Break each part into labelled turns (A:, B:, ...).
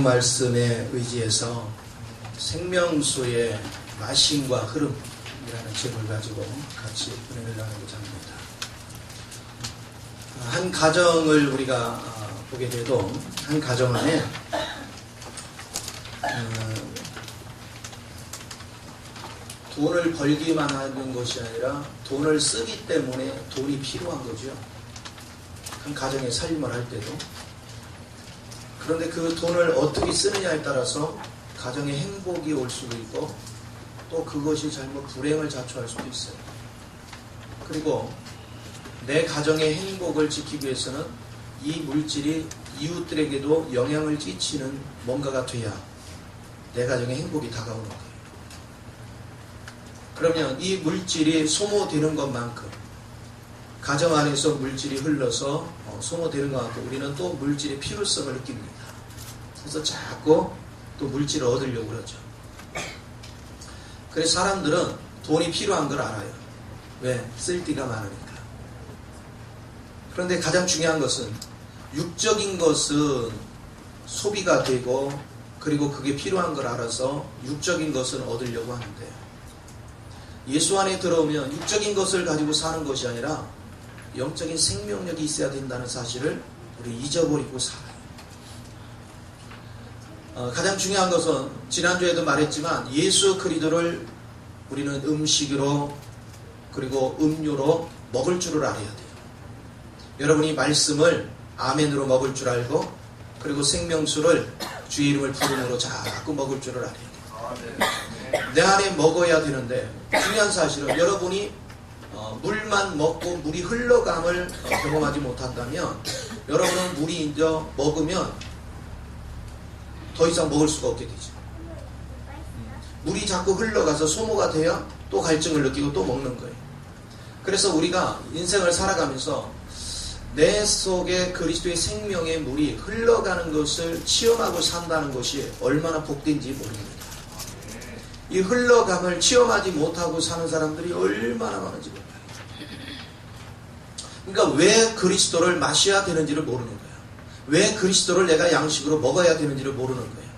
A: 말씀에 의지해서 생명수의 마심과 흐름이라는 책을 가지고 같이 은혜를 나누고자 합니다. 한 가정을 우리가 보게 돼도 한 가정 안에 돈을 벌기만 하는 것이 아니라 돈을 쓰기 때문에 돈이 필요한 거죠. 한 가정에 살림을 할 때도. 그런데 그 돈을 어떻게 쓰느냐에 따라서 가정에 행복이 올 수도 있고 또 그것이 잘못 불행을 자초할 수도 있어요. 그리고 내 가정의 행복을 지키기 위해서는 이 물질이 이웃들에게도 영향을 끼치는 뭔가가 돼야 내 가정의 행복이 다가오는 거예요. 그러면 이 물질이 소모되는 것만큼 가정 안에서 물질이 흘러서 소모되는 것만큼 우리는 또 물질의 필요성을 느낍니다. 그래서 자꾸 또 물질을 얻으려고 그러죠. 그래서 사람들은 돈이 필요한 걸 알아요. 왜? 쓸데가 많으니까. 그런데 가장 중요한 것은 육적인 것은 소비가 되고 그리고 그게 필요한 걸 알아서 육적인 것을 얻으려고 하는데요. 예수 안에 들어오면 육적인 것을 가지고 사는 것이 아니라 영적인 생명력이 있어야 된다는 사실을 우리 잊어버리고 살아요. 가장 중요한 것은 지난주에도 말했지만 예수 그리스도를 우리는 음식으로 그리고 음료로 먹을 줄을 알아야 돼요. 여러분이 말씀을 아멘으로 먹을 줄 알고 그리고 생명수를 주의 이름을 부름으로 자꾸 먹을 줄을 알아야 돼요. 내 안에 먹어야 되는데 중요한 사실은 여러분이 물만 먹고 물이 흘러감을 경험하지 못한다면 여러분은 물이 이제 먹으면 더 이상 먹을 수가 없게 되죠. 물이 자꾸 흘러가서 소모가 돼야 또 갈증을 느끼고 또 먹는 거예요. 그래서 우리가 인생을 살아가면서 내 속에 그리스도의 생명의 물이 흘러가는 것을 체험하고 산다는 것이 얼마나 복된지 모릅니다. 이 흘러감을 체험하지 못하고 사는 사람들이 얼마나 많은지 몰라요. 그러니까 왜 그리스도를 마셔야 되는지를 모르는 거예요. 왜 그리스도를 내가 양식으로 먹어야 되는지를 모르는 거예요.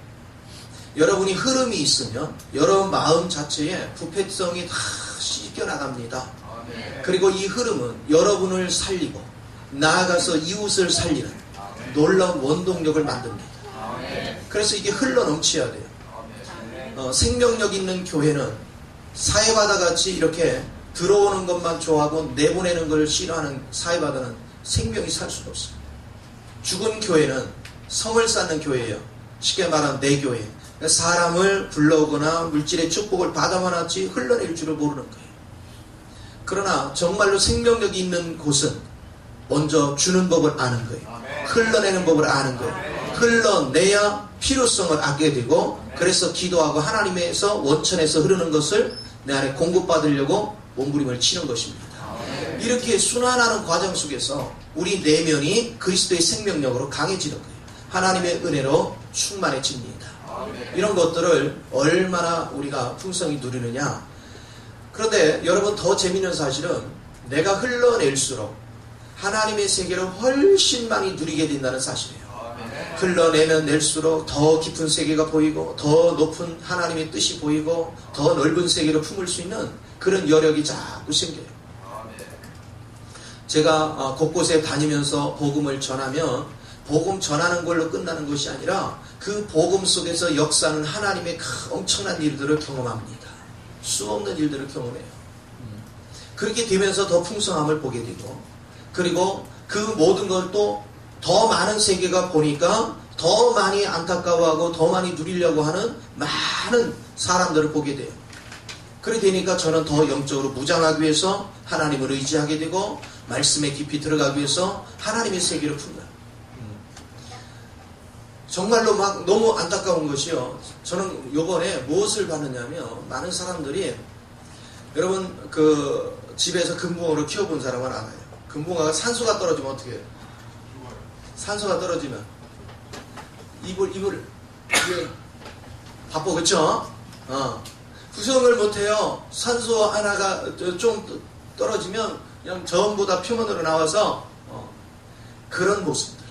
A: 여러분이 흐름이 있으면 여러분 마음 자체에 부패성이 다 씻겨나갑니다. 그리고 이 흐름은 여러분을 살리고 나아가서 이웃을 살리는 놀라운 원동력을 만듭니다. 그래서 이게 흘러넘쳐야 돼요. 생명력 있는 교회는 사회바다같이 이렇게 들어오는 것만 좋아하고 내보내는 걸 싫어하는 사회바다는 생명이 살 수가 없어요. 죽은 교회는 성을 쌓는 교회예요. 쉽게 말하면 내 교회. 사람을 불러오거나 물질의 축복을 받아만 하지 흘러낼 줄을 모르는 거예요. 그러나 정말로 생명력이 있는 곳은 먼저 주는 법을 아는 거예요. 흘러내는 법을 아는 거예요. 흘러내야 필요성을 알게 되고 그래서 기도하고 하나님에서 원천에서 흐르는 것을 내 안에 공급받으려고 몸부림을 치는 것입니다. 이렇게 순환하는 과정 속에서 우리 내면이 그리스도의 생명력으로 강해지는 거예요. 하나님의 은혜로 충만해집니다. 이런 것들을 얼마나 우리가 풍성히 누리느냐. 그런데 여러분 더 재미있는 사실은 내가 흘러낼수록 하나님의 세계를 훨씬 많이 누리게 된다는 사실이에요. 흘러내면 낼수록 더 깊은 세계가 보이고 더 높은 하나님의 뜻이 보이고 더 넓은 세계를 품을 수 있는 그런 여력이 자꾸 생겨요. 제가 곳곳에 다니면서 복음을 전하면 복음 전하는 걸로 끝나는 것이 아니라 그 복음 속에서 역사하는 하나님의 엄청난 일들을 경험합니다. 수없는 일들을 경험해요. 그렇게 되면서 더 풍성함을 보게 되고 그리고 그 모든 걸 또 더 많은 세계가 보니까 더 많이 안타까워하고 더 많이 누리려고 하는 많은 사람들을 보게 돼요. 그렇게 되니까 저는 더 영적으로 무장하기 위해서 하나님을 의지하게 되고 말씀에 깊이 들어가기 위해서 하나님의 세계를 푼다. 정말로 막 너무 안타까운 것이요. 저는 요번에 무엇을 봤느냐면 많은 사람들이 여러분 그 집에서 금붕어를 키워본 사람은 알아요. 금붕어가 산소가 떨어지면 어떻게 해요? 산소가 떨어지면 입을 바빠 그쵸? 구성을 못해요. 산소 하나가 좀 떨어지면 그냥 전부 다 표면으로 나와서 그런 모습들.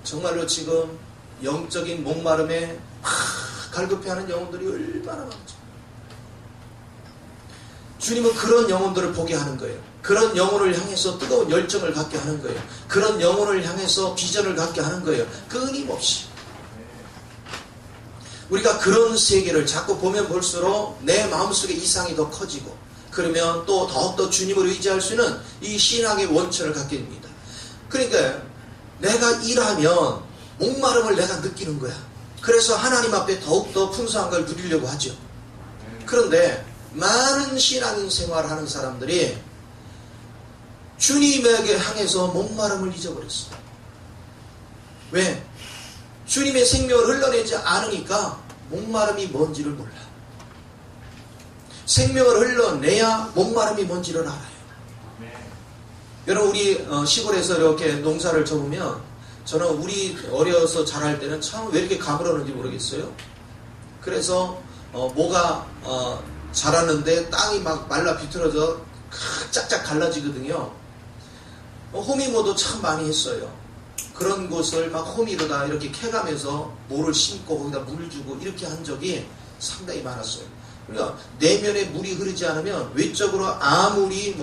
A: 정말로 지금 영적인 목마름에 갈급해하는 영혼들이 얼마나 많죠. 주님은 그런 영혼들을 보게 하는 거예요. 그런 영혼을 향해서 뜨거운 열정을 갖게 하는 거예요. 그런 영혼을 향해서 비전을 갖게 하는 거예요. 끊임없이. 우리가 그런 세계를 자꾸 보면 볼수록 내 마음속에 이상이 더 커지고, 그러면 또 더욱더 주님을 의지할 수 있는 이 신앙의 원천을 갖게 됩니다. 그러니까 내가 일하면 목마름을 내가 느끼는 거야. 그래서 하나님 앞에 더욱더 풍성한 걸 누리려고 하죠. 그런데 많은 신앙인 생활을 하는 사람들이 주님에게 향해서 목마름을 잊어버렸어요. 왜? 주님의 생명을 흘러내지 않으니까 목마름이 뭔지를 몰라. 생명을 흘러내야 목마름이 뭔지를 알아요. 여러분, 우리 시골에서 이렇게 농사를 쳐보면, 저는 우리 어려서 자랄 때는 참 왜 이렇게 가물었는지 모르겠어요. 그래서 뭐가 자랐는데 땅이 막 말라 비틀어져 짝짝 갈라지거든요. 호미모도 참 많이 했어요. 그런 곳을 막 호미로다 이렇게 캐가면서 모를 심고 거기다 물 주고 이렇게 한 적이 상당히 많았어요. 그러니까 내면에 물이 흐르지 않으면 외적으로 아무리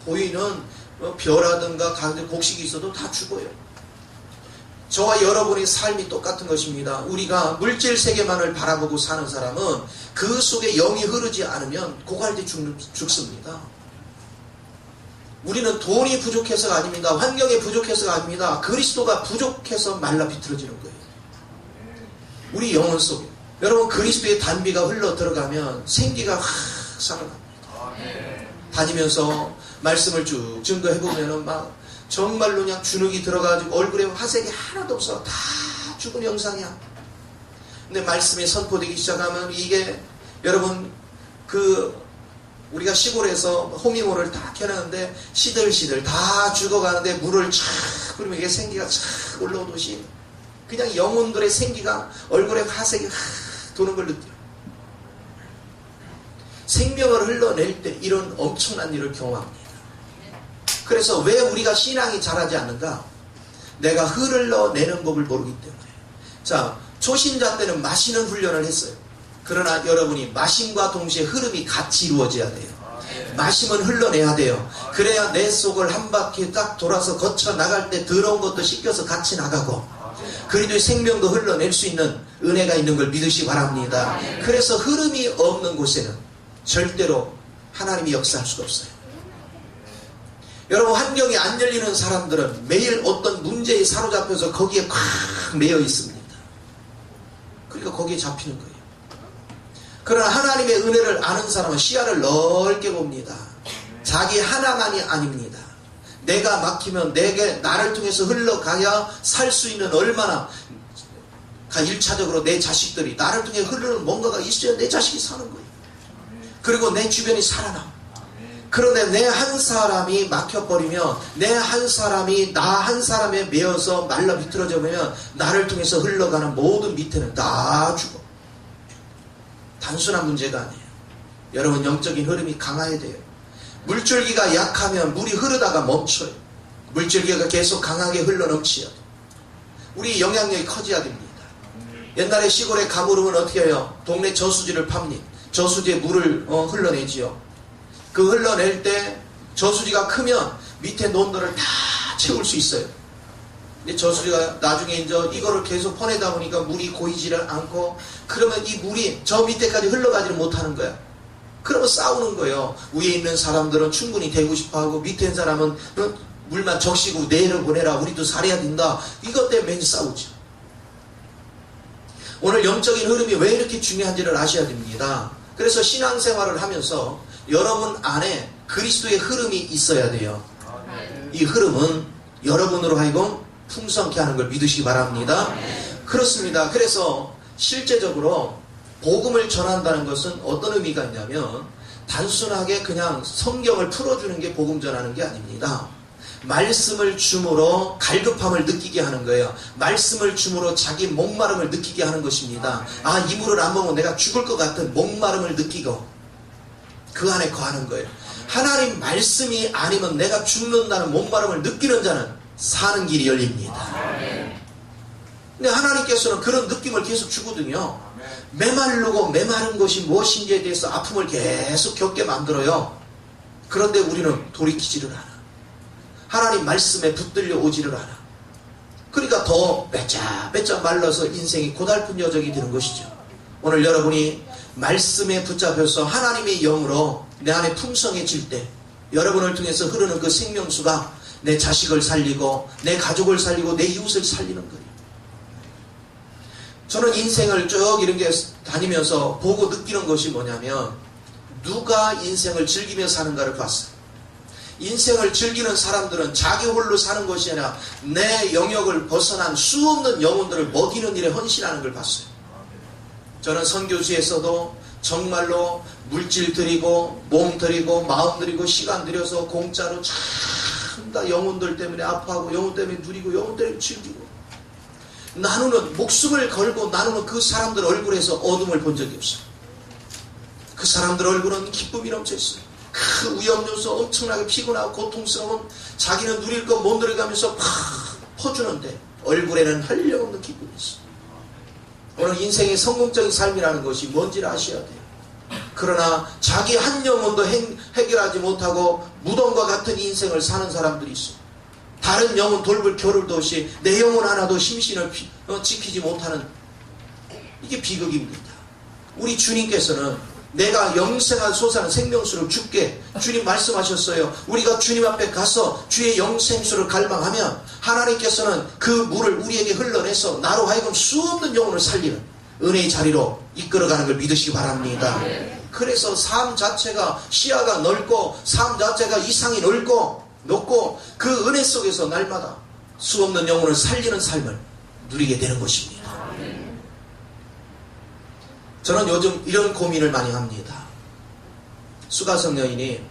A: 보이는 벼라든가 가운데 곡식이 있어도 다 죽어요. 저와 여러분의 삶이 똑같은 것입니다. 우리가 물질 세계만을 바라보고 사는 사람은 그 속에 영이 흐르지 않으면 고갈돼 죽습니다. 우리는 돈이 부족해서가 아닙니다. 환경이 부족해서가 아닙니다. 그리스도가 부족해서 말라 비틀어지는 거예요. 우리 영혼 속에. 여러분, 그리스도의 단비가 흘러 들어가면 생기가 확 살아납니다. 다니면서 말씀을 쭉 증거해보면은 막 정말로 그냥 주눅이 들어가지고 얼굴에 화색이 하나도 없어. 다 죽은 영상이야. 근데 말씀이 선포되기 시작하면 이게, 여러분, 우리가 시골에서 호미모를 다 켜놨는데 시들시들 다 죽어가는데 물을 쫙 뿌리면 이게 생기가 쫙 올라오듯이 그냥 영혼들의 생기가 얼굴에 화색이 확 도는 걸 느껴요. 생명을 흘러낼 때 이런 엄청난 일을 경험합니다. 그래서 왜 우리가 신앙이 자라지 않는가? 내가 흘러내는 법을 모르기 때문에. 자, 초신자 때는 마시는 훈련을 했어요. 그러나 여러분이 마심과 동시에 흐름이 같이 이루어져야 돼요. 마심은 흘러내야 돼요. 그래야 내 속을 한 바퀴 딱 돌아서 거쳐 나갈 때 더러운 것도 씻겨서 같이 나가고, 그리고의 생명도 흘러낼 수 있는 은혜가 있는 걸 믿으시기 바랍니다. 그래서 흐름이 없는 곳에는 절대로 하나님이 역사할 수가 없어요. 여러분, 환경이 안 열리는 사람들은 매일 어떤 문제에 사로잡혀서 거기에 꽉 매여 있습니다. 그러니까 거기에 잡히는 거예요. 그러나 하나님의 은혜를 아는 사람은 시야를 넓게 봅니다. 자기 하나만이 아닙니다. 내가 막히면 나를 통해서 흘러가야 살 수 있는 얼마나 1차적으로 내 자식들이 나를 통해 흐르는 뭔가가 있어야 내 자식이 사는 거예요. 그리고 내 주변이 살아남. 그런데 내 한 사람이 막혀버리면, 내 한 사람이 나 한 사람에 매여서 말라 비틀어져 버리면 나를 통해서 흘러가는 모든 밑에는 다 죽어. 단순한 문제가 아니에요. 여러분, 영적인 흐름이 강해야 돼요. 물줄기가 약하면 물이 흐르다가 멈춰요. 물줄기가 계속 강하게 흘러넘쳐야 돼요. 우리 영향력이 커져야 됩니다. 옛날에 시골에 가물으면 어떻게 해요? 동네 저수지를 팝니다. 저수지에 물을 흘러내지요. 그 흘러낼 때 저수지가 크면 밑에 논들을 다 채울 수 있어요. 근데 저수지가 나중에 이거를 계속 퍼내다 보니까 물이 고이지를 않고, 그러면 이 물이 저 밑에까지 흘러가지를 못하는 거야. 그러면 싸우는 거예요. 위에 있는 사람들은 충분히 되고 싶어하고, 밑에 있는 사람은 물만 적시고 내려보내라, 우리도 살아야 된다. 이것 때문에 싸우죠. 오늘 영적인 흐름이 왜 이렇게 중요한지를 아셔야 됩니다. 그래서 신앙생활을 하면서 여러분 안에 그리스도의 흐름이 있어야 돼요. 이 흐름은 여러분으로 하여금 풍성케 하는 걸 믿으시기 바랍니다. 그렇습니다. 그래서 실제적으로 복음을 전한다는 것은 어떤 의미가 있냐면, 단순하게 그냥 성경을 풀어주는 게 복음 전하는 게 아닙니다. 말씀을 줌으로 갈급함을 느끼게 하는 거예요. 말씀을 줌으로 자기 목마름을 느끼게 하는 것입니다. 아, 이 물을 안 먹으면 내가 죽을 것 같은 목마름을 느끼고 그 안에 거하는 거예요. 하나님 말씀이 아니면 내가 죽는다는 목마름을 느끼는 자는 사는 길이 열립니다. 근데 하나님께서는 그런 느낌을 계속 주거든요. 메마르고 메마른 것이 무엇인지에 대해서 아픔을 계속 겪게 만들어요. 그런데 우리는 돌이키지를 않아. 하나님 말씀에 붙들려 오지를 않아. 그러니까 더 빼짝 말라서 인생이 고달픈 여정이 되는 것이죠. 오늘 여러분이 말씀에 붙잡혀서 하나님의 영으로 내 안에 풍성해질 때 여러분을 통해서 흐르는 그 생명수가 내 자식을 살리고 내 가족을 살리고 내 이웃을 살리는 거예요. 저는 인생을 쭉 이렇게 다니면서 보고 느끼는 것이 뭐냐면 누가 인생을 즐기며 사는가를 봤어요. 인생을 즐기는 사람들은 자기 홀로 사는 것이 아니라 내 영역을 벗어난 수없는 영혼들을 먹이는 일에 헌신하는 걸 봤어요. 저는 선교지에서도 정말로 물질 들이고 몸 들이고 마음 들이고 시간 들여서 공짜로 참 다 영혼들 때문에 아파하고 영혼 때문에 누리고 영혼 때문에 즐기고 나누는 목숨을 걸고 나누는 그 사람들 얼굴에서 어둠을 본 적이 없어요. 그 사람들 얼굴은 기쁨이 넘쳐 있어요. 그 위험 요소 엄청나게 피곤하고 고통스러운 자기는 누릴 거 못 누려가면서 팍 퍼주는데 얼굴에는 한량없는 기쁨이 있어요. 오늘 인생의 성공적인 삶이라는 것이 뭔지를 아셔야 돼요. 그러나 자기 한 영혼도 해결하지 못하고 무덤과 같은 인생을 사는 사람들이 있어요. 다른 영혼 돌볼 겨를도 없이 내 영혼 하나도 심신을 지키지 못하는 이게 비극입니다. 우리 주님께서는 내가 영생한 솟아난 생명수를 주께 주님 말씀하셨어요. 우리가 주님 앞에 가서 주의 영생수를 갈망하면 하나님께서는 그 물을 우리에게 흘러내서 나로 하여금 수없는 영혼을 살리는 은혜의 자리로 이끌어가는 걸 믿으시기 바랍니다. 그래서 삶 자체가 시야가 넓고 삶 자체가 이상이 높고 그 은혜 속에서 날마다 수없는 영혼을 살리는 삶을 누리게 되는 것입니다. 저는 요즘 이런 고민을 많이 합니다. 수가성 여인이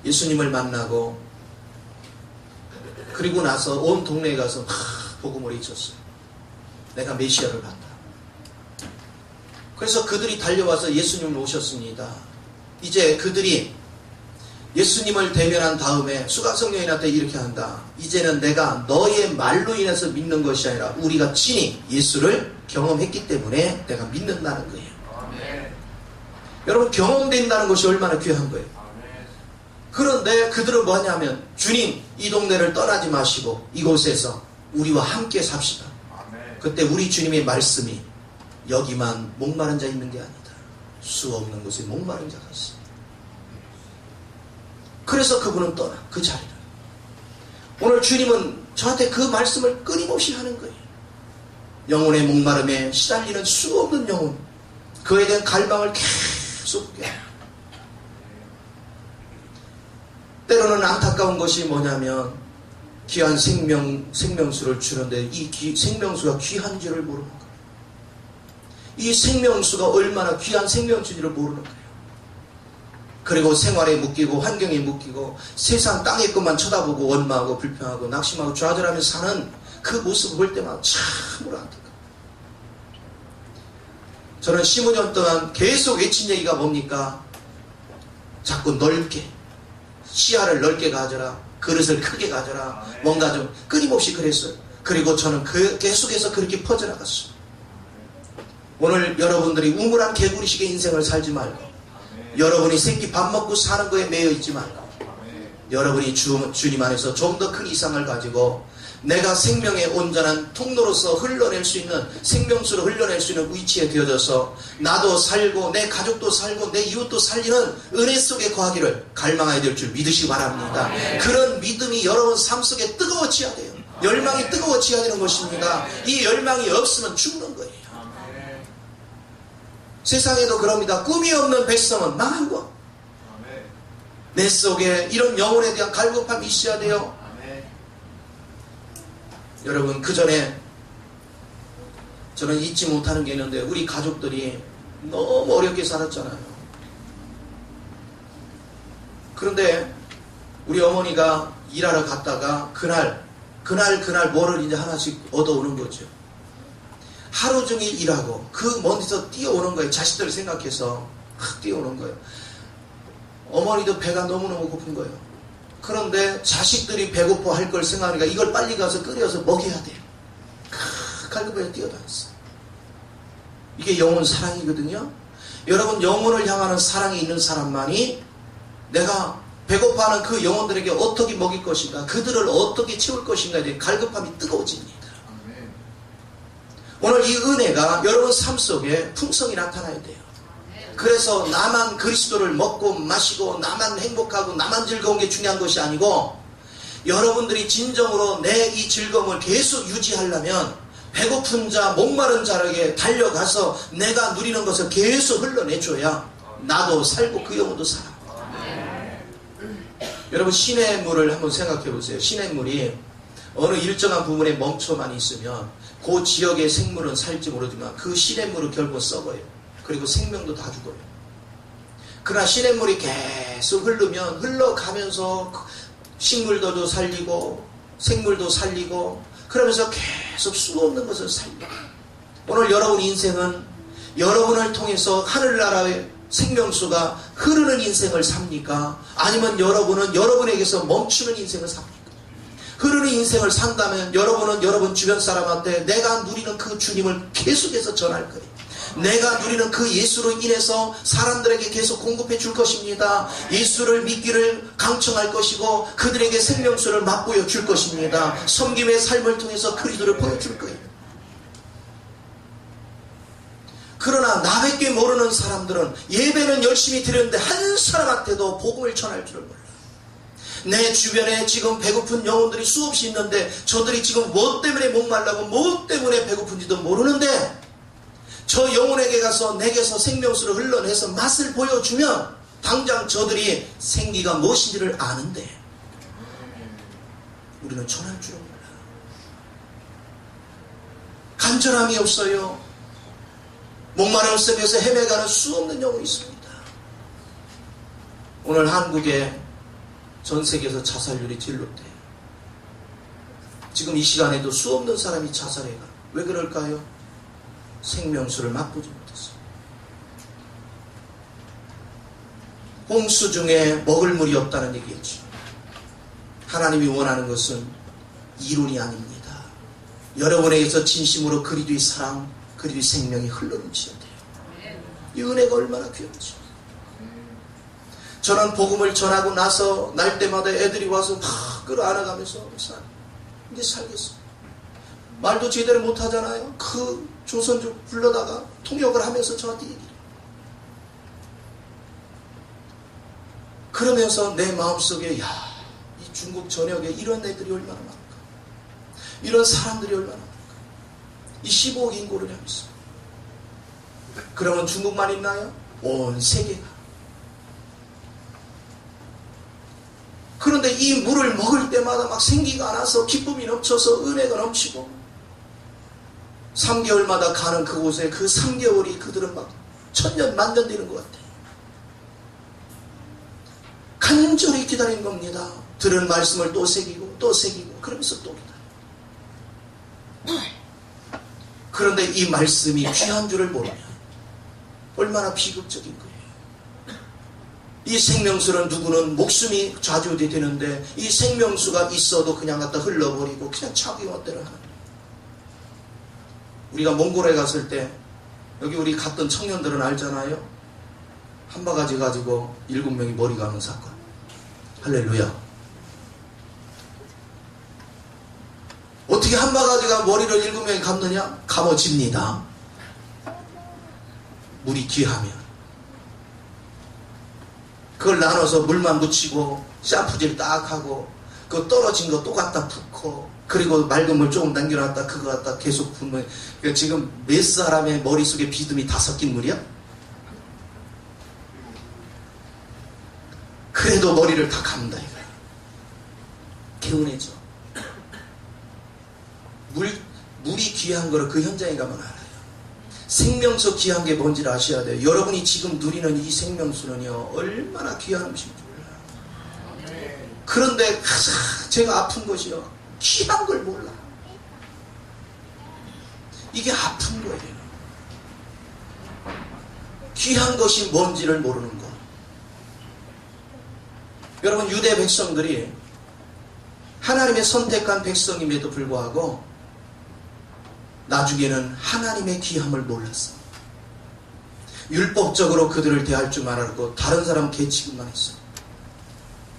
A: 예수님을 만나고 그리고 나서 온 동네에 가서 복음을 외쳤어요. 내가 메시아를 봤다. 그래서 그들이 달려와서 예수님을 모셨습니다. 이제 그들이 예수님을 대면한 다음에 수가성 여인한테 이렇게 한다. 이제는 내가 너의 말로 인해서 믿는 것이 아니라 우리가 친히 예수를 경험했기 때문에 내가 믿는다는 거예요. 아멘. 여러분 경험된다는 것이 얼마나 귀한 거예요. 아멘. 그런데 그들은 뭐냐면 주님 이 동네를 떠나지 마시고 이곳에서 우리와 함께 삽시다. 아멘. 그때 우리 주님의 말씀이 여기만 목마른 자 있는 게 아니다. 수없는 곳에 목마른 자가 있습니다. 그래서 그분은 떠나 그 자리를. 오늘 주님은 저한테 그 말씀을 끊임없이 하는 거예요. 영혼의 목마름에 시달리는 수없는 영혼, 그에 대한 갈망을 계속 때로는 안타까운 것이 뭐냐면 귀한 생명수를 주는데 이 생명수가 귀한 줄을 모르는 거예요. 이 생명수가 얼마나 귀한 생명수인지를 모르는 거예요. 그리고 생활에 묶이고 환경에 묶이고 세상 땅의 것만 쳐다보고 원망하고 불평하고 낙심하고 좌절하면서 사는 그 모습을 볼 때마다 참으로 안타까워요. 저는 15년 동안 계속 외친 얘기가 뭡니까? 자꾸 넓게 시야를 넓게 가져라. 그릇을 크게 가져라. 뭔가 좀 끊임없이 그랬어요. 그리고 저는 계속해서 그렇게 퍼져나갔어요. 오늘 여러분들이 우물한 개구리식의 인생을 살지 말고 여러분이 새끼 밥 먹고 사는 거에 매여 있지 말고 여러분이 주님 안에서 좀 더 큰 이상을 가지고 내가 생명의 온전한 통로로서 흘러낼 수 있는 생명수로 흘러낼 수 있는 위치에 되어져서 나도 살고 내 가족도 살고 내 이웃도 살리는 은혜 속에 거하기를 갈망해야 될 줄 믿으시기 바랍니다. 그런 믿음이 여러분 삶 속에 뜨거워져야 돼요. 열망이 뜨거워져야 되는 것입니다. 이 열망이 없으면 죽는 거예요. 세상에도 그럽니다. 꿈이 없는 백성은 망한 것. 내 속에 이런 영혼에 대한 갈급함이 있어야 돼요. 여러분 그 전에 저는 잊지 못하는 게 있는데 우리 가족들이 너무 어렵게 살았잖아요. 그런데 우리 어머니가 일하러 갔다가 그날 뭐를 이제 하나씩 얻어오는 거죠. 하루 종일 일하고 그 먼데서 뛰어오는 거예요. 자식들을 생각해서 뛰어오는 거예요. 어머니도 배가 너무너무 고픈 거예요. 그런데 자식들이 배고파 할 걸 생각하니까 이걸 빨리 가서 끓여서 먹여야 돼요. 갈급하게 뛰어다녔어. 이게 영혼 사랑이거든요. 여러분, 영혼을 향하는 사랑이 있는 사람만이 내가 배고파하는 그 영혼들에게 어떻게 먹일 것인가, 그들을 어떻게 채울 것인가에 대해 갈급함이 뜨거워집니다. 오늘 이 은혜가 여러분 삶 속에 풍성히 나타나야 돼요. 그래서 나만 그리스도를 먹고 마시고 나만 행복하고 나만 즐거운 게 중요한 것이 아니고, 여러분들이 진정으로 내 이 즐거움을 계속 유지하려면 배고픈 자, 목마른 자에게 달려가서 내가 누리는 것을 계속 흘러내줘야 나도 살고 그 영혼도 살아. 여러분, 시냇물을 한번 생각해 보세요. 시냇물이 어느 일정한 부분에 멈춰만 있으면 그 지역의 생물은 살지 모르지만 그 시냇물은 결국 썩어요. 그리고 생명도 다 죽어요. 그러나 시냇물이 계속 흐르면 흘러가면서 식물도 살리고 생물도 살리고 그러면서 계속 수없는 것을 살려. 오늘 여러분 인생은 여러분을 통해서 하늘나라의 생명수가 흐르는 인생을 삽니까? 아니면 여러분은 여러분에게서 멈추는 인생을 삽니까? 흐르는 인생을 산다면 여러분은 여러분 주변 사람한테 내가 누리는 그 주님을 계속해서 전할 거예요. 내가 누리는 그 예수로 인해서 사람들에게 계속 공급해 줄 것입니다. 예수를 믿기를 강청할 것이고 그들에게 생명수를 맛보여 줄 것입니다. 섬김의 삶을 통해서 그리스도를 보여줄 거예요. 그러나 나밖에 모르는 사람들은 예배는 열심히 드렸는데 한 사람한테도 복음을 전할 줄을 몰라요. 내 주변에 지금 배고픈 영혼들이 수없이 있는데 저들이 지금 뭐 때문에 목말라고 뭐 때문에 배고픈지도 모르는데 저 영혼에게 가서 내게서 생명수를 흘러내서 맛을 보여주면 당장 저들이 생기가 무엇인지를 아는데 우리는 전할 줄은 몰라요. 간절함이 없어요. 목마름 속에서 헤매가는 수없는 영혼이 있습니다. 오늘 한국에 전 세계에서 자살률이 제일 높대요. 지금 이 시간에도 수없는 사람이 자살해가. 왜 그럴까요? 생명수를 맛보지 못했어요. 홍수 중에 먹을 물이 없다는 얘기였죠. 하나님이 원하는 것은 이론이 아닙니다. 여러분에게서 진심으로 그리스도의 사랑, 그리스도의 생명이 흘러넘쳐야 돼요. 이 은혜가 얼마나 귀한지. 저는 복음을 전하고 나서 날 때마다 애들이 와서 막 끌어안아가면서 이제 살겠어. 말도 제대로 못하잖아요. 그 조선족 불러다가 통역을 하면서 저한테 얘기를. 그러면서 내 마음속에 이 중국 전역에 이런 애들이 얼마나 많을까. 이런 사람들이 얼마나 많을까. 이 15억 인구를 하면서. 그러면 중국만 있나요? 온 세계가. 그런데 이 물을 먹을 때마다 막 생기가 나서 기쁨이 넘쳐서 은혜가 넘치고 3개월마다 가는 그곳에 그 3개월이 그들은 막 천년 만년 되는 것 같아요. 간절히 기다린 겁니다. 들은 말씀을 또 새기고 또 새기고 그러면서 또 기다려. 그런데 이 말씀이 귀한 줄을 모르면 얼마나 비극적인 거예요. 이 생명수는 누구는 목숨이 좌지우지되는데 이 생명수가 있어도 그냥 갖다 흘러버리고 그냥 자기 멋대로 하는 거예요. 우리가 몽골에 갔을 때 여기 우리 갔던 청년들은 알잖아요. 한 바가지 가지고 7명이 머리 감은 사건. 할렐루야. 어떻게 한 바가지가 머리를 7명이 감느냐? 감아집니다. 물이 귀하면. 그걸 나눠서 물만 묻히고 샴푸질 딱 하고 그 떨어진 거 또 갖다 붓고 그리고 맑은 물 조금 남겨놨다 그거 갖다 계속 붓는. 그러니까 지금 몇 사람의 머릿속에 비듬이 다 섞인 물이야? 그래도 머리를 다 감는다 이거야. 개운해져. 물이 귀한 거를 그 현장에 가면 알아요. 생명수 귀한 게 뭔지를 아셔야 돼요. 여러분이 지금 누리는 이 생명수는요 얼마나 귀한 음식인지 몰라요. 그런데 제가 아픈 것이요 귀한 걸 몰라. 이게 아픈 거예요. 귀한 것이 뭔지를 모르는 것. 여러분, 유대 백성들이 하나님의 선택한 백성임에도 불구하고 나중에는 하나님의 귀함을 몰랐어. 율법적으로 그들을 대할 줄 알았고 다른 사람 개취급만 했어.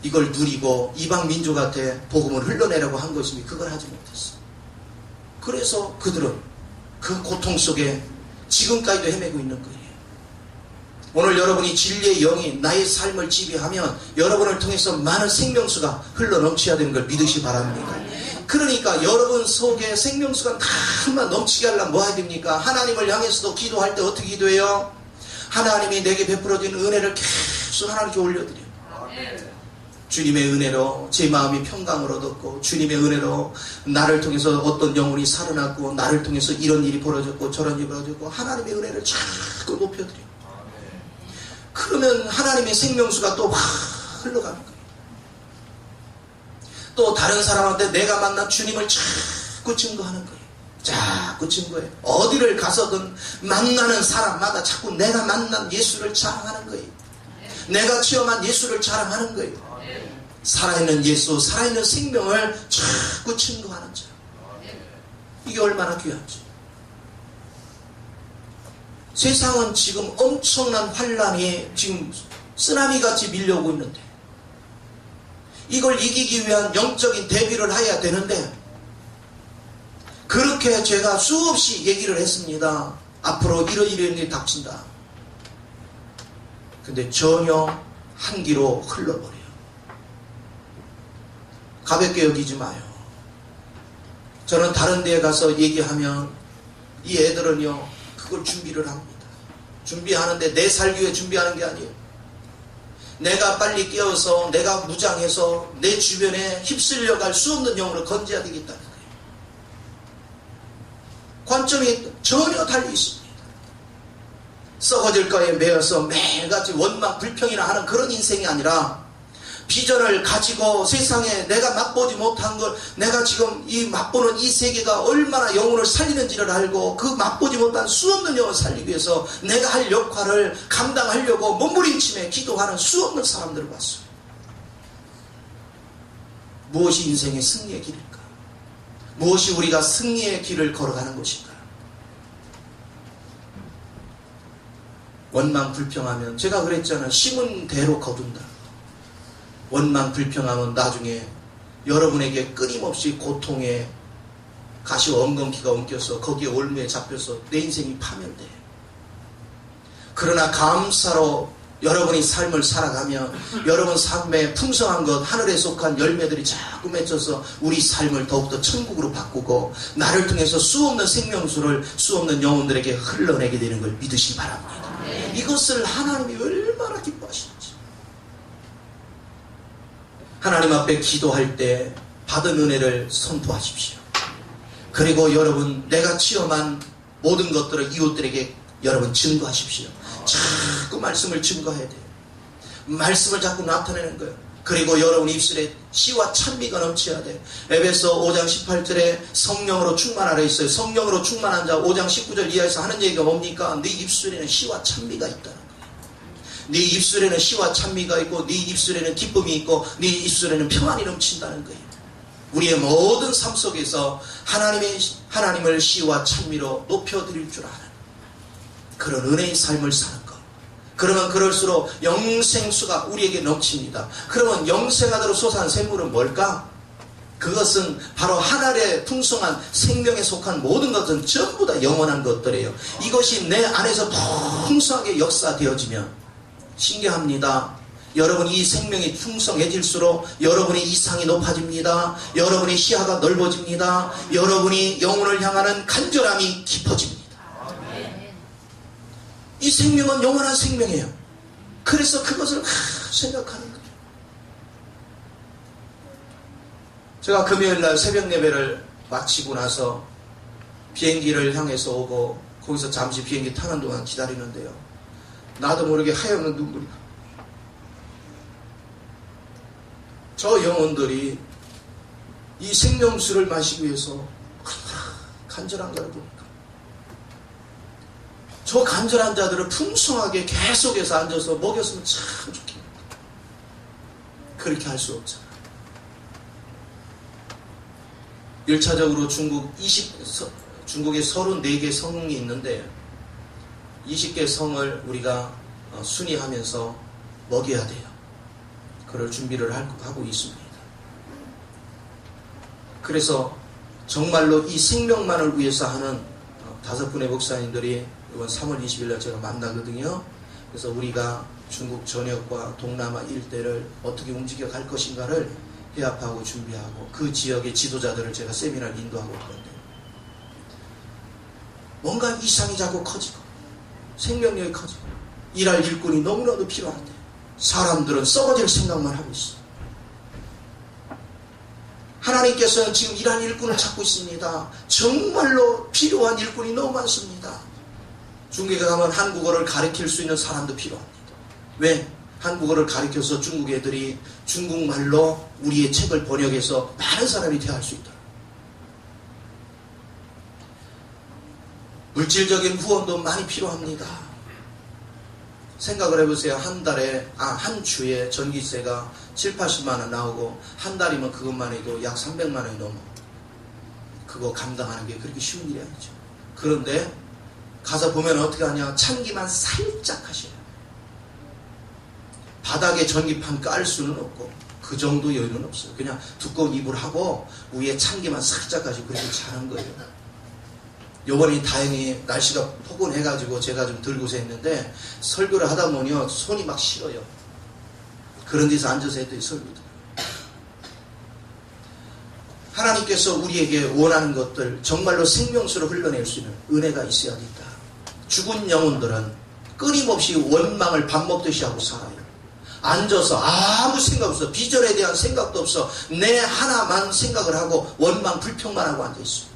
A: 이걸 누리고 이방 민족한테 복음을 흘러내라고 한 것이니 그걸 하지 못했어. 그래서 그들은 그 고통 속에 지금까지도 헤매고 있는 거예요. 오늘 여러분이 진리의 영이 나의 삶을 지배하면 여러분을 통해서 많은 생명수가 흘러넘쳐야 되는 걸 믿으시 바랍니다. 그러니까 여러분 속에 생명수가 다 넘치게 하려면 뭐 해야 됩니까? 하나님을 향해서도 기도할 때 어떻게 기도해요? 하나님이 내게 베풀어진 은혜를 계속 하나님께 올려드려요. 주님의 은혜로 제 마음이 평강을 얻었고, 주님의 은혜로 나를 통해서 어떤 영혼이 살아났고, 나를 통해서 이런 일이 벌어졌고 저런 일이 벌어졌고, 하나님의 은혜를 자꾸 높여드려요. 그러면 하나님의 생명수가 또 확 흘러가는 거예요. 또 다른 사람한테 내가 만난 주님을 자꾸 증거하는 거예요. 자꾸 증거해요. 어디를 가서든 만나는 사람마다 자꾸 내가 만난 예수를 자랑하는 거예요. 내가 체험한 예수를 자랑하는 거예요. 살아있는 예수, 살아있는 생명을 자꾸 증거하는 자. 이게 얼마나 귀한지. 세상은 지금 엄청난 환란이 지금 쓰나미같이 밀려오고 있는데, 이걸 이기기 위한 영적인 대비를 해야 되는데, 그렇게 제가 수없이 얘기를 했습니다. 앞으로 이런 일이 닥친다. 근데 전혀 한기로 흘러버려요. 가볍게 여기지 마요. 저는 다른 데에 가서 얘기하면 이 애들은요, 그걸 준비를 합니다. 준비하는데 내 살기 위해 준비하는 게 아니에요. 내가 빨리 깨어서 내가 무장해서 내 주변에 휩쓸려 갈 수 없는 영혼을 건져야 되겠다는 거예요. 관점이 전혀 달리 있습니다. 썩어질 거에 매여서 매일같이 원망 불평이나 하는 그런 인생이 아니라, 비전을 가지고 세상에 내가 맛보지 못한 걸, 내가 지금 이 맛보는 이 세계가 얼마나 영혼을 살리는지를 알고 그 맛보지 못한 수없는 영혼을 살리기 위해서 내가 할 역할을 감당하려고 몸부림치며 기도하는 수없는 사람들을 봤어요. 무엇이 인생의 승리의 길일까? 무엇이 우리가 승리의 길을 걸어가는 것인가? 원망 불평하면, 제가 그랬잖아요. 심은 대로 거둔다. 원망 불평하면 나중에 여러분에게 끊임없이 고통에 가시와 엉겅퀴가 엉겨서 거기에 올무에 잡혀서 내 인생이 파면돼. 그러나 감사로 여러분이 삶을 살아가면 여러분 삶에 풍성한 것, 하늘에 속한 열매들이 자꾸 맺혀서 우리 삶을 더욱더 천국으로 바꾸고 나를 통해서 수없는 생명수를 수없는 영혼들에게 흘러내게 되는 걸 믿으시기 바랍니다. 이것을 하나님이 얼마나 기뻐하시는지. 하나님 앞에 기도할 때 받은 은혜를 선포하십시오. 그리고 여러분, 내가 체험한 모든 것들을 이웃들에게 여러분 증거하십시오. 자꾸 말씀을 증거해야 돼요. 말씀을 자꾸 나타내는 거예요. 그리고 여러분 입술에 씨와 찬미가 넘쳐야 돼. 에베소 5장 18절에 성령으로 충만하라 있어요. 성령으로 충만한 자 5장 19절 이하에서 하는 얘기가 뭡니까? 네 입술에는 씨와 찬미가 있다는 거예요. 네 입술에는 씨와 찬미가 있고, 네 입술에는 기쁨이 있고, 네 입술에는 평안이 넘친다는 거예요. 우리의 모든 삶 속에서 하나님을 씨와 찬미로 높여드릴 줄 아는 그런 은혜의 삶을 사는 것. 그러면 그럴수록 영생수가 우리에게 넘칩니다. 그러면 영생하도록 솟아난 샘물은 뭘까? 그것은 바로 하늘의 풍성한 생명에 속한 모든 것은 전부 다 영원한 것들이에요. 이것이 내 안에서 풍성하게 역사되어지면 신기합니다. 여러분이 이 생명이 풍성해질수록 여러분의 이상이 높아집니다. 여러분의 시야가 넓어집니다. 여러분이 영혼을 향하는 간절함이 깊어집니다. 이 생명은 영원한 생명이에요. 그래서 그것을 생각하는 거예요. 제가 금요일날 새벽 예배를 마치고 나서 비행기를 향해서 오고 거기서 잠시 비행기 타는 동안 기다리는데요, 나도 모르게 하얀 눈물이 나. 저 영혼들이 이 생명수를 마시기 위해서 간절한가를 보니까, 저 간절한 자들을 풍성하게 계속해서 앉아서 먹였으면 참 좋겠다. 그렇게 할 수 없잖아. 1차적으로 중국에 34개 성이 있는데 20개 성을 우리가 순위하면서 먹여야 돼요. 그럴 준비를 하고 있습니다. 그래서 정말로 이 생명만을 위해서 하는 5분의 목사님들이 이번 3월 20일 날 제가 만나거든요. 그래서 우리가 중국 전역과 동남아 일대를 어떻게 움직여 갈 것인가를 해합하고 준비하고 그 지역의 지도자들을 제가 세미나를 인도하고 있는데 뭔가 이상이 자꾸 커지고 생명력이 커지고 일할 일꾼이 너무나도 필요한데 사람들은 썩어질 생각만 하고 있어. 하나님께서는 지금 일할 일꾼을 찾고 있습니다. 정말로 필요한 일꾼이 너무 많습니다. 중국에 가면 한국어를 가르칠 수 있는 사람도 필요합니다. 왜? 한국어를 가르쳐서 중국 애들이 중국말로 우리의 책을 번역해서 많은 사람이 대할 수 있도록. 물질적인 후원도 많이 필요합니다. 생각을 해보세요. 한 주에 전기세가 7, 80만 원 나오고 한 달이면 그것만 해도 약 300만 원이 넘어. 그거 감당하는 게 그렇게 쉬운 일이 아니죠. 그런데 가서 보면 어떻게 하냐. 찬기만 살짝 하셔요. 바닥에 전기판 깔 수는 없고 그 정도 여유는 없어요. 그냥 두꺼운 이불 하고 위에 찬기만 살짝 하시고 그렇게 자는 거예요. 요번에 다행히 날씨가 포근해가지고 제가 좀 들고서 했는데 설교를 하다 보면 손이 막 시려요. 그런 데서 앉아서 했더니 설교도. 하나님께서 우리에게 원하는 것들 정말로 생명수로 흘러낼 수 있는 은혜가 있어야 된다. 죽은 영혼들은 끊임없이 원망을 밥 먹듯이 하고 살아요. 앉아서 아무 생각 없어. 비전에 대한 생각도 없어. 내 하나만 생각을 하고 원망 불평만 하고 앉아있어.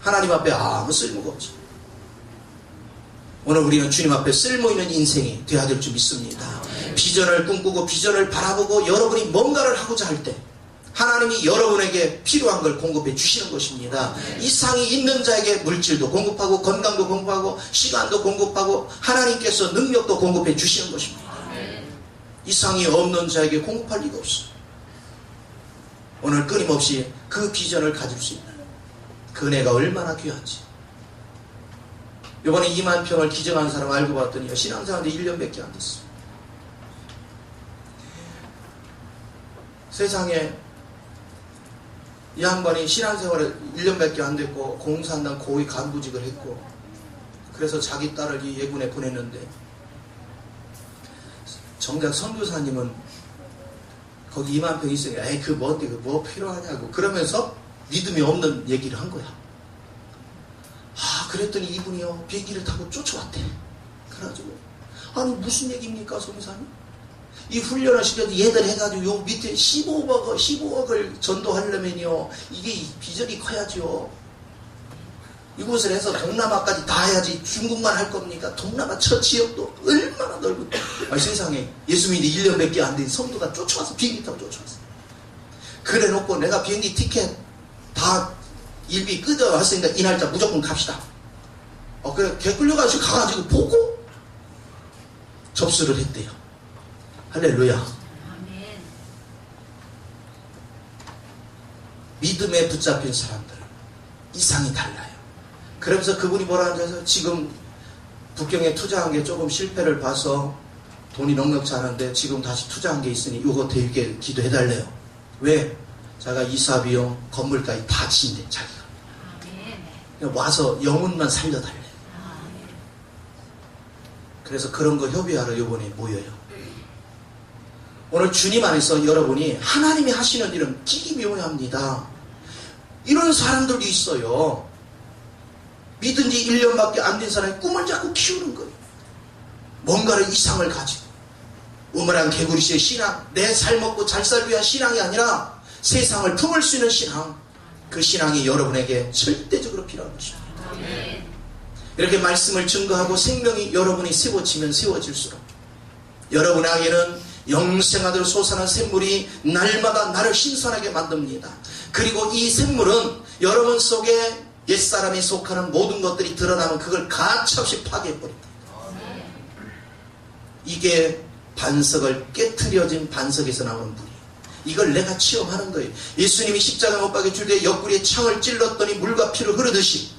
A: 하나님 앞에 아무 쓸모가 없지. 오늘 우리는 주님 앞에 쓸모있는 인생이 되어야 될 줄 믿습니다. 비전을 꿈꾸고 비전을 바라보고 여러분이 뭔가를 하고자 할 때 하나님이 여러분에게 필요한 걸 공급해 주시는 것입니다. 이상이 있는 자에게 물질도 공급하고 건강도 공급하고 시간도 공급하고 하나님께서 능력도 공급해 주시는 것입니다. 이상이 없는 자에게 공급할 리가 없어. 오늘 끊임없이 그 비전을 가질 수 있는 그 은혜가 얼마나 귀한지. 이번에 2만 평을 기증한 사람 알고 봤더니 신앙생활도 1년밖에 안 됐어. 세상에 이 양반이 신앙생활을 1년밖에 안 됐고 공산당 고위 간부직을 했고 그래서 자기 딸을 이 예군에 보냈는데 정작 선교사님은 거기 2만 평 있으니까 에이 그 뭐 필요하냐고 그러면서 믿음이 없는 얘기를 한 거야. 그랬더니 이분이요 비행기를 타고 쫓아왔대. 그래가지고 아니 무슨 얘기입니까 선교사님? 이 훈련을 시켜도 얘들 해가지고 요 밑에 15억을 전도하려면요 이게 비전이 커야죠. 이곳을 해서 동남아까지 다 해야지 중국만 할 겁니까? 동남아 저 지역도 얼마나 넓고 세상에 예수 믿는 1년밖에 안 된 성도가 쫓아와서 비행기 타고 쫓아왔어. 그래 놓고 내가 비행기 티켓 다 일비 끊어왔으니까 이 날짜 무조건 갑시다. 그래 개 끌려가지고 가가지고 보고 접수를 했대요. 할렐루야. 아멘. 믿음에 붙잡힌 사람들은 이상이 달라요. 그러면서 그분이 뭐라 하면서 지금 북경에 투자한 게 조금 실패를 봐서 돈이 넉넉지 않은데 지금 다시 투자한 게 있으니 이거 되게 기도해달래요. 왜? 자기가 이사비용 건물까지 다 지인대 자기가. 그냥 와서 영혼만 살려달래. 그래서 그런 거 협의하러 이번에 모여요. 오늘 주님 안에서 여러분이 하나님이 하시는 일은 기기묘합니다. 이런 사람들도 있어요. 믿은 지 1년밖에 안 된 사람이 꿈을 자꾸 키우는 거예요. 뭔가를 이상을 가지고 우물한 개구리씨의 신앙, 내 살 먹고 잘 살기 위한 신앙이 아니라 세상을 품을 수 있는 신앙, 그 신앙이 여러분에게 절대적으로 필요한 것입니다. 이렇게 말씀을 증거하고 생명이 여러분이 세워지면 세워질수록 여러분에게는 영생하도록 솟아난 샘물이 날마다 나를 신선하게 만듭니다. 그리고 이 샘물은 여러분 속에 옛사람이 속하는 모든 것들이 드러나면 그걸 가차없이 파괴해버립니다. 이게 반석을 깨트려진 반석에서 나오는 불이. 이걸 내가 체험하는 거예요. 예수님이 십자가 못 박혀 줄 때 옆구리에 창을 찔렀더니 물과 피로 흐르듯이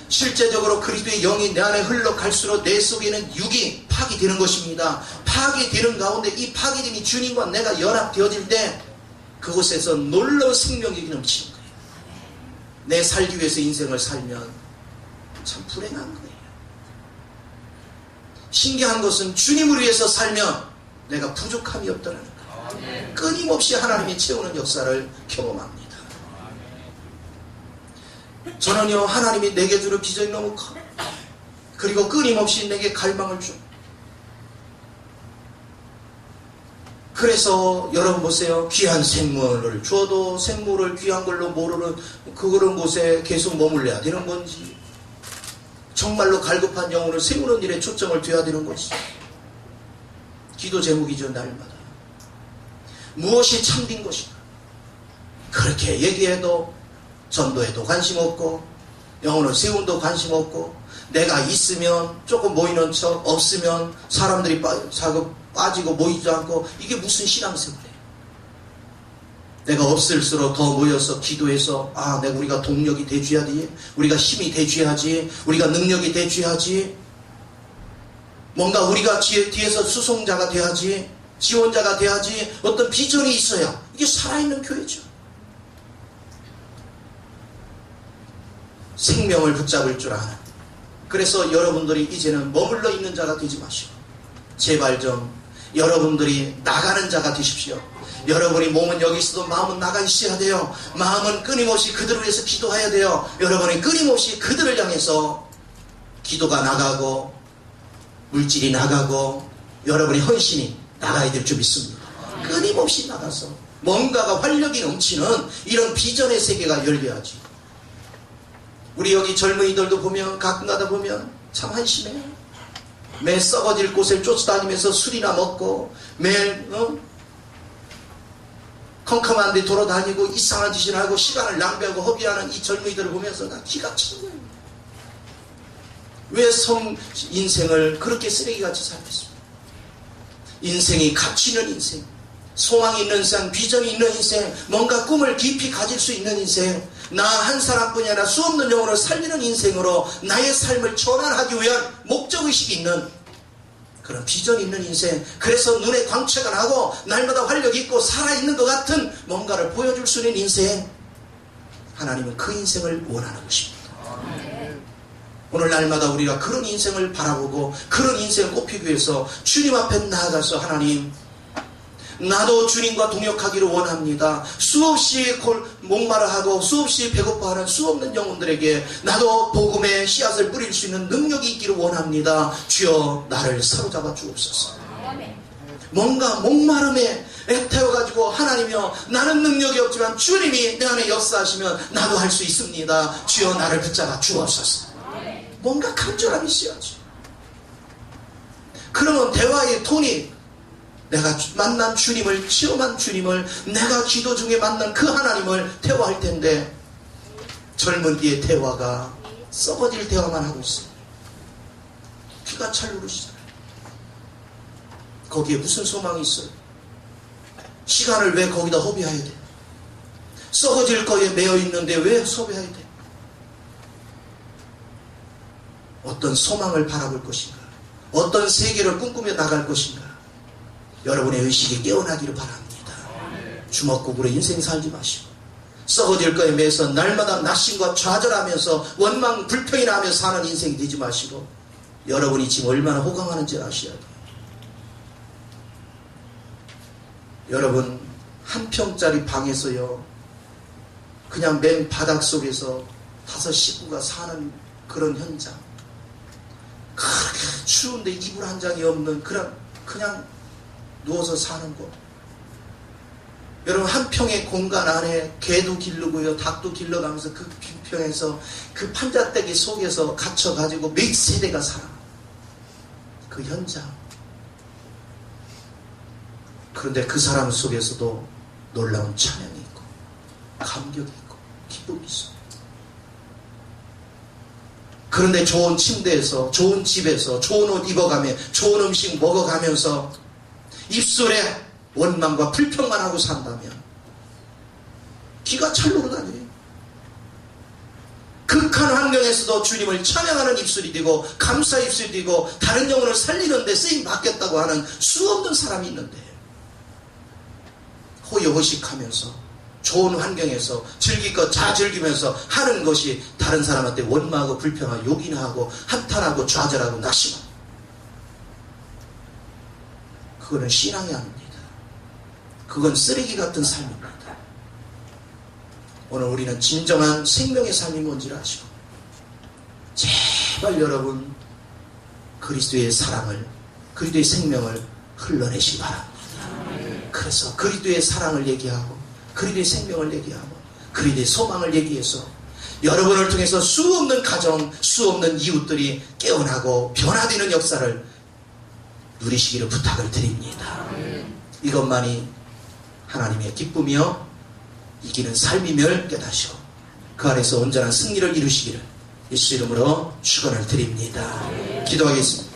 A: 실제적으로 그리스도의 영이 내 안에 흘러갈수록 내 속에는 육이 파괴되는 것입니다. 파괴되는 가운데 이 파괴됨이 주님과 내가 연합되어질 때 그곳에서 놀라운 생명력이 넘치는 거예요. 내 살기 위해서 인생을 살면 참 불행한 거예요. 신기한 것은 주님을 위해서 살면 내가 부족함이 없다는 거예요. 끊임없이 하나님이 채우는 역사를 경험합니다. 저는요, 하나님이 내게 주는 비전이 너무 커. 그리고 끊임없이 내게 갈망을 줘. 그래서 여러분 보세요. 귀한 생물을 줘도 생물을 귀한 걸로 모르는 그런 곳에 계속 머물러야 되는 건지, 정말로 갈급한 영혼을 세우는 일에 초점을 둬야 되는 것이 기도 제목이죠. 날마다 무엇이 참된 것인가. 그렇게 얘기해도 전도에도 관심 없고 영혼을 세운도 관심 없고, 내가 있으면 조금 모이는 척, 없으면 사람들이 빠지고 모이지 않고, 이게 무슨 신앙생활이에요. 내가 없을수록 더 모여서 기도해서 우리가 동력이 돼줘야지, 우리가 힘이 돼줘야지, 우리가 능력이 돼줘야지, 뭔가 우리가 뒤에서 수송자가 돼야지, 지원자가 돼야지, 어떤 비전이 있어야 이게 살아있는 교회죠. 생명을 붙잡을 줄 아는. 그래서 여러분들이 이제는 머물러 있는 자가 되지 마시고 제발 좀 여러분들이 나가는 자가 되십시오. 여러분이 몸은 여기 있어도 마음은 나가 있어야 돼요. 마음은 끊임없이 그들을 위해서 기도해야 돼요. 여러분이 끊임없이 그들을 향해서 기도가 나가고 물질이 나가고 여러분의 헌신이 나가야 될 줄 믿습니다. 끊임없이 나가서 뭔가가 활력이 넘치는 이런 비전의 세계가 열려야지. 우리 여기 젊은이들도 보면 가끔가다 보면 참 한심해요. 매 썩어질 곳을 쫓아다니면서 술이나 먹고 매일 컴컴한 데 돌아다니고 이상한 짓을 하고 시간을 낭비하고 허비하는 이 젊은이들을 보면서 나 기가 찬 거예요. 왜 인생을 그렇게 쓰레기같이 살겠습니까? 인생이 가치 있는 인생, 소망이 있는 인생, 비전이 있는 인생, 뭔가 꿈을 깊이 가질 수 있는 인생, 나 한 사람뿐이 아니라 수없는 영혼을 살리는 인생으로 나의 삶을 전환하기 위한 목적의식이 있는 그런 비전이 있는 인생, 그래서 눈에 광채가 나고 날마다 활력이 있고 살아있는 것 같은 뭔가를 보여줄 수 있는 인생, 하나님은 그 인생을 원하는 것입니다. 오늘 날마다 우리가 그런 인생을 바라보고 그런 인생을 꼽히기 위해서 주님 앞에 나아가서 하나님, 나도 주님과 동역하기를 원합니다. 수없이 목마르하고 수없이 배고파하는 수없는 영혼들에게 나도 복음의 씨앗을 뿌릴 수 있는 능력이 있기를 원합니다. 주여 나를 사로잡아 주옵소서. 뭔가 목마름에 애태워가지고 하나님이여 나는 능력이 없지만 주님이 내 안에 역사하시면 나도 할 수 있습니다. 주여 나를 붙잡아 주옵소서. 뭔가 간절함이 있어야지. 그러면 대화의 톤이 내가 만난 주님을, 체험한 주님을, 내가 기도 중에 만난 그 하나님을 대화할 텐데 젊은이의 대화가 썩어질 대화만 하고 있어요. 귀가 찰누르시잖아요. 거기에 무슨 소망이 있어요? 시간을 왜 거기다 허비해야 돼? 썩어질 거에 매여 있는데 왜 소비해야 돼? 어떤 소망을 바라볼 것인가? 어떤 세계를 꿈꾸며 나갈 것인가? 여러분의 의식이 깨어나기를 바랍니다. 주먹국으로 인생 살지 마시고 썩어질 거에 매여서 날마다 낙심과 좌절하면서 원망 불평이 나며 사는 인생이 되지 마시고 여러분이 지금 얼마나 호강하는지 아셔야 돼요. 여러분 한 평짜리 방에서요 그냥 맨 바닥 속에서 5 식구가 사는 그런 현장, 그렇게 추운데 이불 한 장이 없는 그냥 누워서 사는 곳. 여러분 한 평의 공간 안에 개도 기르고요 닭도 길러가면서 그 평에서 그 판자떼기 속에서 갇혀가지고 몇 세대가 살아. 그 현장. 그런데 그 사람 속에서도 놀라운 찬양이 있고 감격이 있고 기쁨이 있어. 그런데 좋은 침대에서 좋은 집에서 좋은 옷 입어가며 좋은 음식 먹어가면서 입술에 원망과 불평만 하고 산다면 기가 찰로로 다녀요. 극한 환경에서도 주님을 찬양하는 입술이 되고 감사 입술이 되고 다른 영혼을 살리는데 쓰임 받겠다고 하는 수없는 사람이 있는데 호의호식하면서 좋은 환경에서 즐길 것 다 즐기면서 하는 것이 다른 사람한테 원망하고 불평하고 욕이나 하고 한탄하고 좌절하고 낙심하고, 그거는 신앙이 아닙니다. 그건 쓰레기 같은 삶입니다. 오늘 우리는 진정한 생명의 삶이 뭔지를 아시고 제발 여러분 그리스도의 사랑을, 그리스도의 생명을 흘러내시기 바랍니다. 그래서 그리스도의 사랑을 얘기하고 그리스도의 생명을 얘기하고 그리스도의 소망을 얘기해서 여러분을 통해서 수없는 가정, 수없는 이웃들이 깨어나고 변화되는 역사를 누리시기를 부탁을 드립니다. 이것만이 하나님의 기쁨이요 이기는 삶임을 깨닫시고 그 안에서 온전한 승리를 이루시기를 예수 이름으로 축원을 드립니다. 기도하겠습니다.